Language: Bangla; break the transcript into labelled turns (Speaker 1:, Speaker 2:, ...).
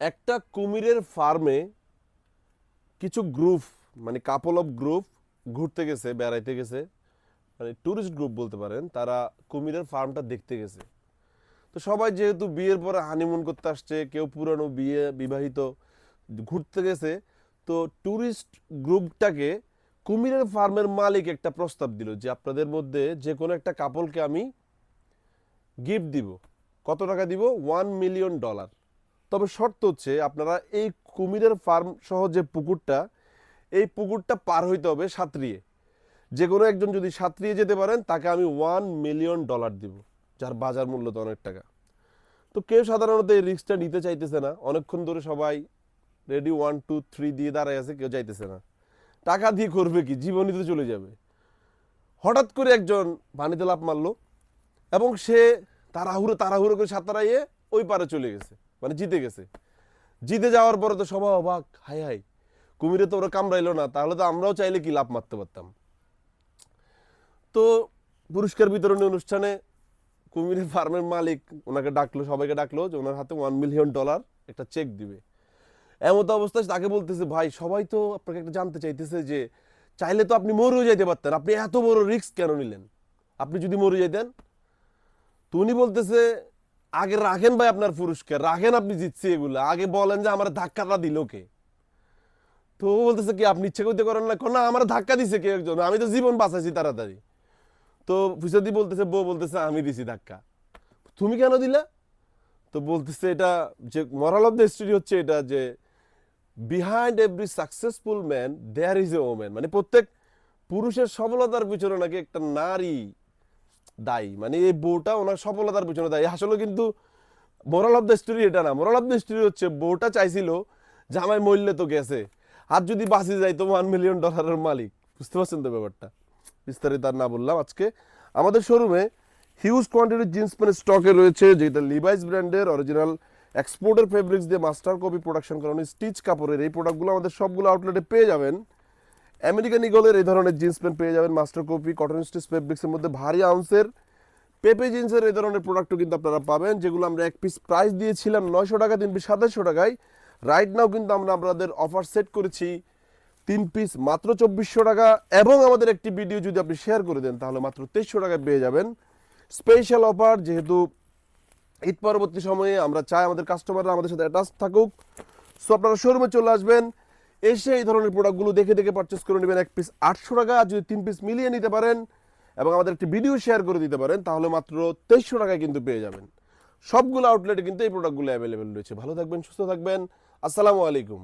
Speaker 1: একটা কুমিরের ফার্মে কিছু গ্রুপ, মানে কাপল অফ গ্রুপ ঘুরতে গেছে, বেড়াইতে গেছে, মানে ট্যুরিস্ট গ্রুপ বলতে পারেন। তারা কুমিরের ফার্মটা দেখতে গেছে। তো সবাই যেহেতু বিয়ের পরে হানিমুন করতে আসছে, কেউ পুরানো বিয়ে বিবাহিত ঘুরতে গেছে, তো ট্যুরিস্ট গ্রুপটাকে কুমিরের ফার্মের মালিক একটা প্রস্তাব দিল যে আপনাদের মধ্যে যে কোনো একটা কাপলকে আমি গিফট দিব। কত টাকা দিব? $1 মিলিয়ন। তবে শর্ত হচ্ছে আপনারা এই কুমিরের ফার্ম সহ যে পুকুরটা, এই পুকুরটা পার হইতে হবে সাঁতরিয়ে। যে কোনো একজন যদি সাঁতরিয়ে যেতে পারেন তাকে আমি $1 মিলিয়ন দিব, যার বাজার মূল্য তো অনেক টাকা। তো কেউ সাধারণত এই রিস্কটা নিতে চাইতেছে না। অনেকক্ষণ ধরে সবাই রেডি 1 2 3 দিয়ে দাঁড়ায় আছে, কেউ চাইতেছে না। টাকা দিয়ে করবে কি, জীবনই তো চলে যাবে। হঠাৎ করে একজন পানিতে লাফ মারলো এবং সে তাড়াহুড়ো তাড়াহুড়ো করে সাঁতরাইয়ে ওই পারে চলে গেছে, মানে জিতে গেছে। জিতে যাওয়ার পরে তো সবাই অবাক, হাই হাই, কুমিরে তো ওরা কামড়াইলো না, তাহলে তো আমরাও চাইলে কি লাফ মারতে পারতাম। তো পুরস্কার বিতরণী অনুষ্ঠানে কুমিরের ফার্মের মালিক ওনাকে ডাকলো, সবাইকে ডাকলো যে ওনার হাতে $1 মিলিয়ন একটা চেক দিবে। এমত অবস্থায় তাকে বলতেছে, ভাই সবাই তো আপনাকে একটা জানতে চাইতেছে যে চাইলে তো আপনি মরেও যাইতে পারতেন, আপনি এত বড় রিস্ক কেন নিলেন? আপনি যদি মরে যাইতেন? তো উনি বলতেছে, আগে রাখেন ভাই আপনার পুরস্কার, রাখেন, আপনি জিতছে এগুলো, আগে বলেন যে আমার ধাক্কাটা দিল কে। তো ও বলতেছে, কি আপনি ইচ্ছে করতে করেন না? না, আমার ধাক্কা দিছে কেউ একজন, আমি তো জীবন বাঁচাইছি তাড়াতাড়ি। তো ফুসাদি বলতেছে, বউ বলতেছে, আমি দিছি ধাক্কা। তুমি কেন দিলা? তো বলতেছে, এটা যে মরাল অফ দ্য স্টোরি হচ্ছে এটা যে behind every successful man there is a woman, মানে প্রত্যেক পুরুষের সফলতার পিছনে নাকি একটা নারী দায়ী। মানে এই বউটা ওনার সফলতার পিছনে দায়ী। আসলে কিন্তু মোরাল অফ দ্য স্টোরি এটা না। মোরাল অফ দ্য স্টোরি হচ্ছে বউটা চাইছিল যে আমায় মরলে তো গেছে, আর যদি বাঁচি যাই তো $1 মিলিয়ন মালিক। বুঝতে পারছেন তো ব্যাপারটা? বিস্তারিত আর না বললাম। আজকে আমাদের শোরুমে হিউজ কোয়ান্টিটির জিন্স প্যান্ট স্টকে রয়েছে, যেটা লিভাইস ব্র্যান্ডের অরিজিনাল এক্সপোর্টের ফেব্রিক্স দিয়ে মাস্টার কপি প্রোডাকশন করানো স্টিচ কাপড়ের এই প্রোডাক্টগুলো আমাদের সবগুলো আউটলেটে পেয়ে যাবেন। আমেরিকান ইগলের এই ধরনের জিন্স প্যান্ট পেয়ে যাবেন মাস্টার কপি কটন স্টিচ ফেব্রিক্সের মধ্যে। ভারী আউন্সের পেপে জিন্সের এই ধরনের প্রোডাক্টও কিন্তু আপনারা পাবেন, যেগুলো আমরা এক পিস প্রাইস দিয়েছিলাম 900 টাকা, 3 পিস 2700 টাকায়। রাইট নাও কিন্তু আমরা আপনাদের অফার সেট করেছি 3 পিস মাত্র 2400 টাকা, এবং আমাদের একটি ভিডিও যদি আপনি শেয়ার করে দেন তাহলে মাত্র 2300 টাকায় পেয়ে যাবেন। স্পেশাল অফার, যেহেতু ঈদ পরবর্তী সময়ে আমরা চাই আমাদের কাস্টমাররা আমাদের সাথে অ্যাটাচ থাকুক। সো আপনারা শোরুমে চলে আসবেন, এসে এই ধরনের প্রোডাক্টগুলো দেখে দেখে পারচেস করে নেবেন। এক পিস 800 টাকা, আর যদি 3 পিস মিলিয়ে নিতে পারেন এবং আমাদের একটি ভিডিও শেয়ার করে দিতে পারেন তাহলে মাত্র 2300 টাকায় কিন্তু পেয়ে যাবেন। সবগুলো আউটলেটে কিন্তু এই প্রোডাক্টগুলো অ্যাভেলেবেল রয়েছে। ভালো থাকবেন, সুস্থ থাকবেন। আসসালামু আলাইকুম।